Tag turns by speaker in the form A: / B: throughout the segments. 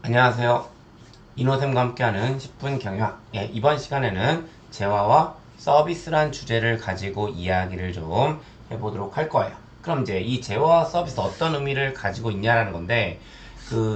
A: 안녕하세요. 이노쌤과 함께하는 10분 경영학. 이번 시간에는 재화와 서비스란 주제를 가지고 이야기를 좀 해보도록 할 거예요. 그럼 이제 이 재화와 서비스 어떤 의미를 가지고 있냐라는 건데,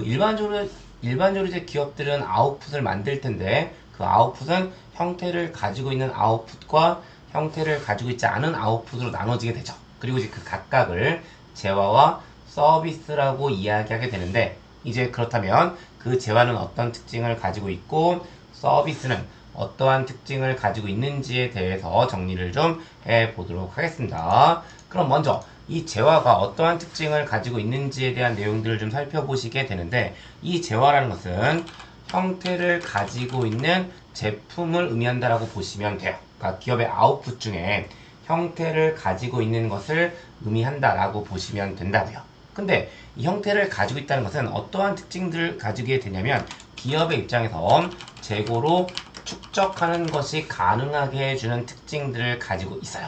A: 일반적으로 이제 기업들은 아웃풋을 만들 텐데, 그 아웃풋은 형태를 가지고 있는 아웃풋과 형태를 가지고 있지 않은 아웃풋으로 나눠지게 되죠. 그리고 이제 그 각각을 재화와 서비스라고 이야기하게 되는데, 이제 그렇다면 그 재화는 어떤 특징을 가지고 있고 서비스는 어떠한 특징을 가지고 있는지에 대해서 정리를 좀 해보도록 하겠습니다. 그럼 먼저 이 재화가 어떠한 특징을 가지고 있는지에 대한 내용들을 좀 살펴보시게 되는데, 이 재화라는 것은 형태를 가지고 있는 제품을 의미한다라고 보시면 돼요. 그러니까 기업의 아웃풋 중에 형태를 가지고 있는 것을 의미한다라고 보시면 된다고요. 근데 이 형태를 가지고 있다는 것은 어떠한 특징들을 가지게 되냐면, 기업의 입장에서 재고로 축적하는 것이 가능하게 해주는 특징들을 가지고 있어요.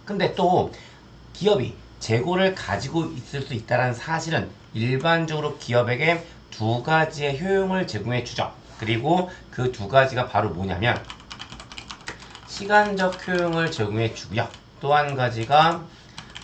A: 근데 또 기업이 재고를 가지고 있을 수 있다는 사실은 일반적으로 기업에게 두 가지의 효용을 제공해 주죠. 그리고 그 두 가지가 바로 뭐냐면 시간적 효용을 제공해 주고요. 또 한 가지가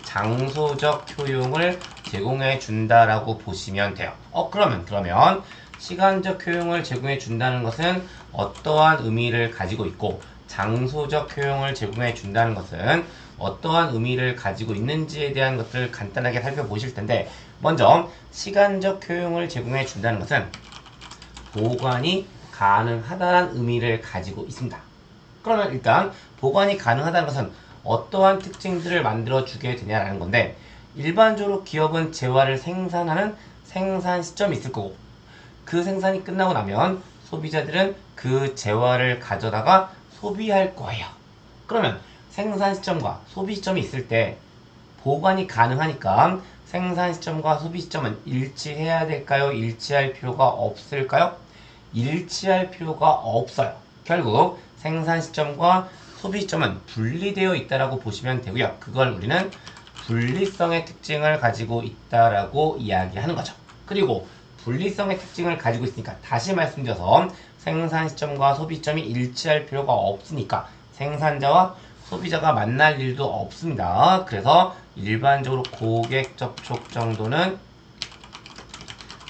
A: 장소적 효용을 제공해 준다라고 보시면 돼요. 그러면 시간적 효용을 제공해 준다는 것은 어떠한 의미를 가지고 있고, 장소적 효용을 제공해 준다는 것은 어떠한 의미를 가지고 있는지에 대한 것들을 간단하게 살펴보실 텐데, 먼저 시간적 효용을 제공해 준다는 것은 보관이 가능하다는 의미를 가지고 있습니다. 그러면 일단 보관이 가능하다는 것은 어떠한 특징들을 만들어 주게 되냐라는 건데, 일반적으로 기업은 재화를 생산하는 생산 시점이 있을 거고, 그 생산이 끝나고 나면 소비자들은 그 재화를 가져다가 소비할 거예요. 그러면 생산 시점과 소비 시점이 있을 때 보관이 가능하니까 생산 시점과 소비 시점은 일치해야 될까요? 일치할 필요가 없을까요? 일치할 필요가 없어요. 결국 생산 시점과 소비 시점은 분리되어 있다라고 보시면 되고요. 그걸 우리는 분리성의 특징을 가지고 있다라고 이야기하는 거죠. 그리고 분리성의 특징을 가지고 있으니까, 다시 말씀드려서 생산 시점과 소비 시점이 일치할 필요가 없으니까 생산자와 소비자가 만날 일도 없습니다. 그래서 일반적으로 고객 접촉 정도는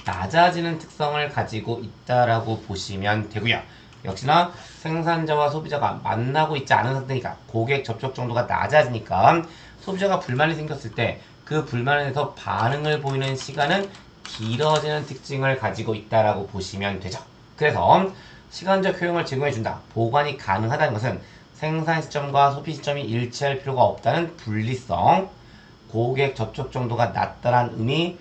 A: 낮아지는 특성을 가지고 있다라고 보시면 되고요. 역시나 생산자와 소비자가 만나고 있지 않은 상태니까 고객 접촉 정도가 낮아지니까 소비자가 불만이 생겼을 때 그 불만에 대해서 반응을 보이는 시간은 길어지는 특징을 가지고 있다라고 보시면 되죠. 그래서 시간적 효용을 제공해준다, 보관이 가능하다는 것은 생산 시점과 소비 시점이 일치할 필요가 없다는 분리성, 고객 접촉 정도가 낮다는 의미,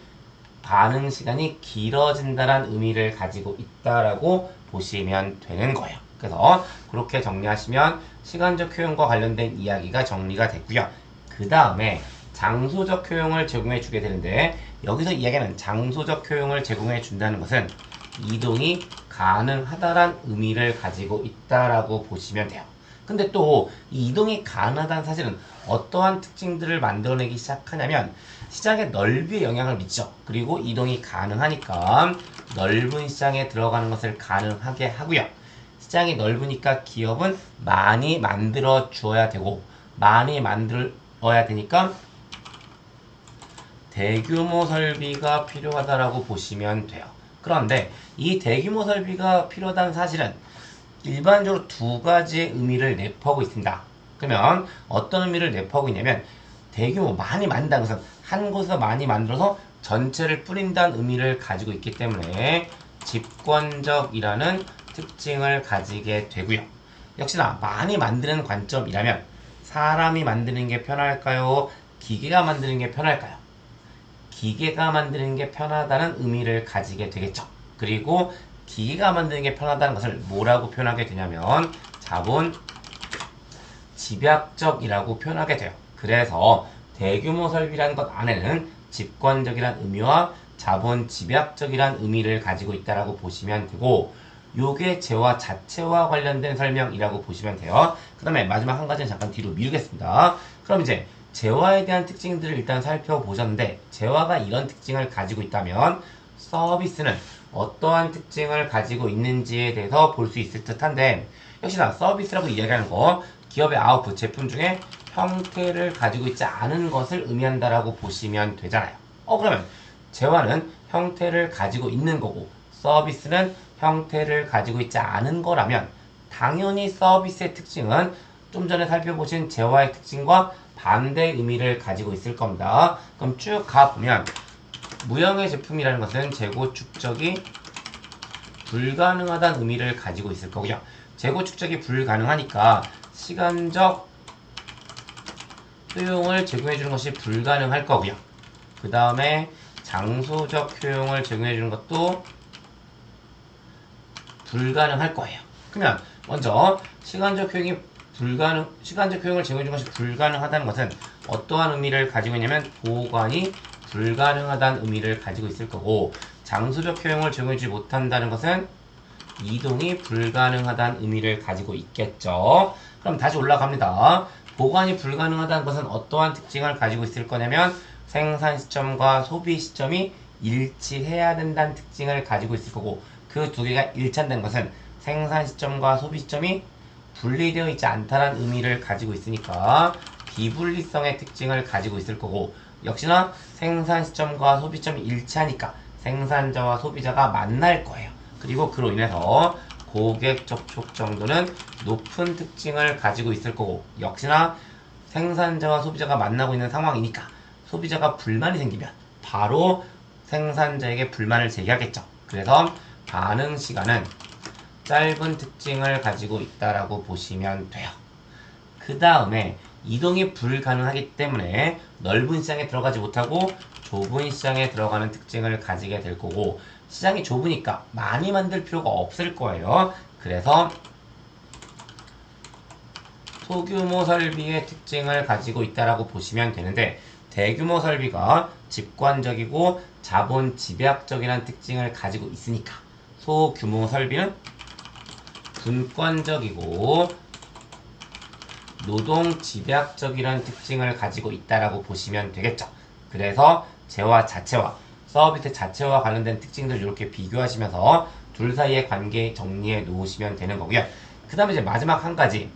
A: 반응 시간이 길어진다는 의미를 가지고 있다라고 보시면 되는 거예요. 그래서 그렇게 정리하시면 시간적 효용과 관련된 이야기가 정리가 됐고요. 그 다음에 장소적 효용을 제공해 주게 되는데, 여기서 이야기하는 장소적 효용을 제공해 준다는 것은 이동이 가능하다란 의미를 가지고 있다라고 보시면 돼요. 근데 또 이 이동이 가능하다는 사실은 어떠한 특징들을 만들어내기 시작하냐면 시장의 넓이에 영향을 미치죠. 그리고 이동이 가능하니까 넓은 시장에 들어가는 것을 가능하게 하고요. 시장이 넓으니까 기업은 많이 만들어 주어야 되고, 많이 만들어야 되니까 대규모 설비가 필요하다라고 보시면 돼요. 그런데 이 대규모 설비가 필요하다는 사실은 일반적으로 두 가지의 의미를 내포하고 있습니다. 그러면 어떤 의미를 내포하고 있냐면, 대규모 많이 만든다는 것은 한 곳에서 많이 만들어서 전체를 뿌린다는 의미를 가지고 있기 때문에 집권적이라는 특징을 가지게 되고요. 역시나 많이 만드는 관점이라면 사람이 만드는 게 편할까요? 기계가 만드는 게 편할까요? 기계가 만드는 게 편하다는 의미를 가지게 되겠죠. 그리고 기계가 만드는 게 편하다는 것을 뭐라고 표현하게 되냐면 자본 집약적이라고 표현하게 돼요. 그래서 대규모 설비라는 것 안에는 집권적이란 의미와 자본 집약적이란 의미를 가지고 있다라고 보시면 되고, 요게 재화 자체와 관련된 설명이라고 보시면 돼요. 그 다음에 마지막 한 가지는 잠깐 뒤로 미루겠습니다. 그럼 이제 재화에 대한 특징들을 일단 살펴보셨는데, 재화가 이런 특징을 가지고 있다면 서비스는 어떠한 특징을 가지고 있는지에 대해서 볼 수 있을 듯한데 역시나 서비스라고 이야기하는 거 기업의 아웃풋 제품 중에 형태를 가지고 있지 않은 것을 의미한다라고 보시면 되잖아요. 그러면 재화는 형태를 가지고 있는 거고 서비스는 형태를 가지고 있지 않은 거라면 당연히 서비스의 특징은 좀 전에 살펴보신 재화의 특징과 반대 의미를 가지고 있을 겁니다. 그럼 쭉 가보면 무형의 제품이라는 것은 재고 축적이 불가능하다는 의미를 가지고 있을 거고요. 재고 축적이 불가능하니까 시간적 효용을 제공해주는 것이 불가능할 거고요. 그 다음에 장소적 효용을 제공해주는 것도 불가능할 거예요. 그러면 먼저 시간적 효용을 제공해주는 것이 불가능하다는 것은 어떠한 의미를 가지고 있냐면 보관이 불가능하다는 의미를 가지고 있을 거고 장소적 효용을 제공해주지 못한다는 것은 이동이 불가능하다는 의미를 가지고 있겠죠. 그럼 다시 올라갑니다. 보관이 불가능하다는 것은 어떠한 특징을 가지고 있을 거냐면 생산 시점과 소비 시점이 일치해야 된다는 특징을 가지고 있을 거고 그 두 개가 일치한다는 것은 생산 시점과 소비 시점이 분리되어 있지 않다는 의미를 가지고 있으니까 비분리성의 특징을 가지고 있을 거고 역시나 생산 시점과 소비 시점이 일치하니까 생산자와 소비자가 만날 거예요. 그리고 그로 인해서 고객 접촉 정도는 높은 특징을 가지고 있을 거고 역시나 생산자와 소비자가 만나고 있는 상황이니까 소비자가 불만이 생기면 바로 생산자에게 불만을 제기하겠죠. 그래서 반응 시간은 짧은 특징을 가지고 있다라고 보시면 돼요. 그 다음에 이동이 불가능하기 때문에 넓은 시장에 들어가지 못하고 좁은 시장에 들어가는 특징을 가지게 될 거고 시장이 좁으니까 많이 만들 필요가 없을 거예요. 그래서 소규모 설비의 특징을 가지고 있다라고 보시면 되는데 대규모 설비가 직관적이고 자본 집약적이라는 특징을 가지고 있으니까 소규모 설비는 분권적이고 노동 집약적이라는 특징을 가지고 있다라고 보시면 되겠죠. 그래서 재화 자체와 서비스 자체와 관련된 특징들 이렇게 비교하시면서 둘 사이의 관계 정리해 놓으시면 되는 거고요. 그 다음에 이제 마지막 한 가지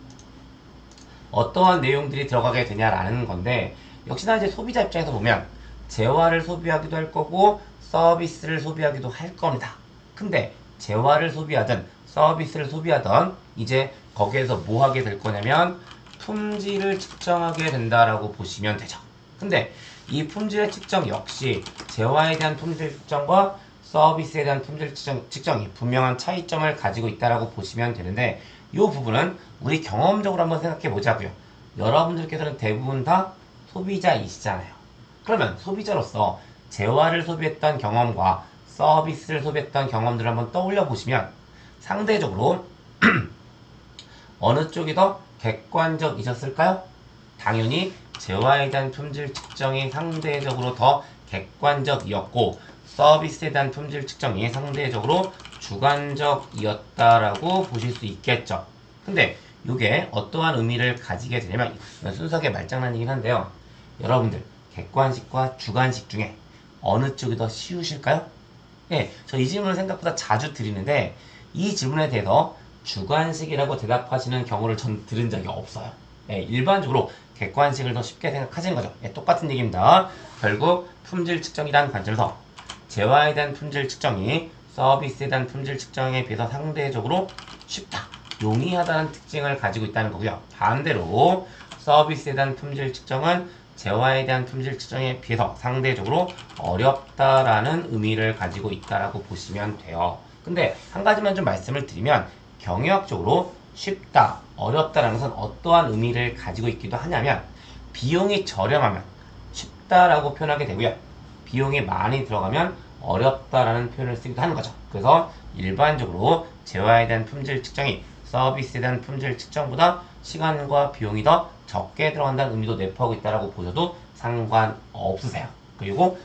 A: 어떠한 내용들이 들어가게 되냐라는 건데 역시나 이제 소비자 입장에서 보면 재화를 소비하기도 할 거고 서비스를 소비하기도 할 겁니다. 근데 재화를 소비하든 서비스를 소비하든 이제 거기에서 뭐 하게 될 거냐면 품질을 측정하게 된다라고 보시면 되죠. 근데 이 품질의 측정 역시 재화에 대한 품질 측정과 서비스에 대한 품질 측정이 분명한 차이점을 가지고 있다라고 보시면 되는데 이 부분은 우리 경험적으로 한번 생각해 보자고요. 여러분들께서는 대부분 다 소비자이시잖아요. 그러면 소비자로서 재화를 소비했던 경험과 서비스를 소비했던 경험들을 한번 떠올려 보시면 상대적으로 어느 쪽이 더 객관적이셨을까요? 당연히 재화에 대한 품질 측정이 상대적으로 더 객관적이었고 서비스에 대한 품질 측정이 상대적으로 주관적이었다라고 보실 수 있겠죠. 근데 이게 어떠한 의미를 가지게 되냐면 순수하게 말장난이긴 한데요. 여러분들 객관식과 주관식 중에 어느 쪽이 더 쉬우실까요? 네, 저 이 질문을 생각보다 자주 드리는데 이 질문에 대해서 주관식이라고 대답하시는 경우를 전 들은 적이 없어요. 네, 일반적으로 객관식을 더 쉽게 생각하시는 거죠. 네, 똑같은 얘기입니다. 결국 품질 측정이라는 관점에서 재화에 대한 품질 측정이 서비스에 대한 품질 측정에 비해서 상대적으로 쉽다, 용이하다는 특징을 가지고 있다는 거고요. 반대로 서비스에 대한 품질 측정은 재화에 대한 품질 측정에 비해서 상대적으로 어렵다라는 의미를 가지고 있다라고 보시면 돼요. 근데 한 가지만 좀 말씀을 드리면 경영학적으로 쉽다, 어렵다라는 것은 어떠한 의미를 가지고 있기도 하냐면 비용이 저렴하면 쉽다라고 표현하게 되고요. 비용이 많이 들어가면 어렵다라는 표현을 쓰기도 하는 거죠. 그래서 일반적으로 재화에 대한 품질 측정이 서비스에 대한 품질 측정보다 시간과 비용이 더 적게 들어간다는 의미도 내포하고 있다고 보셔도 상관없으세요. 그리고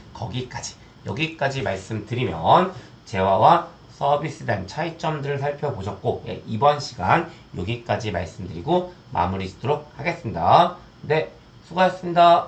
A: 여기까지 말씀드리면 재화와 서비스에 대한 차이점들을 살펴보셨고 이번 시간 여기까지 말씀드리고 마무리 짓도록 하겠습니다. 네, 수고하셨습니다.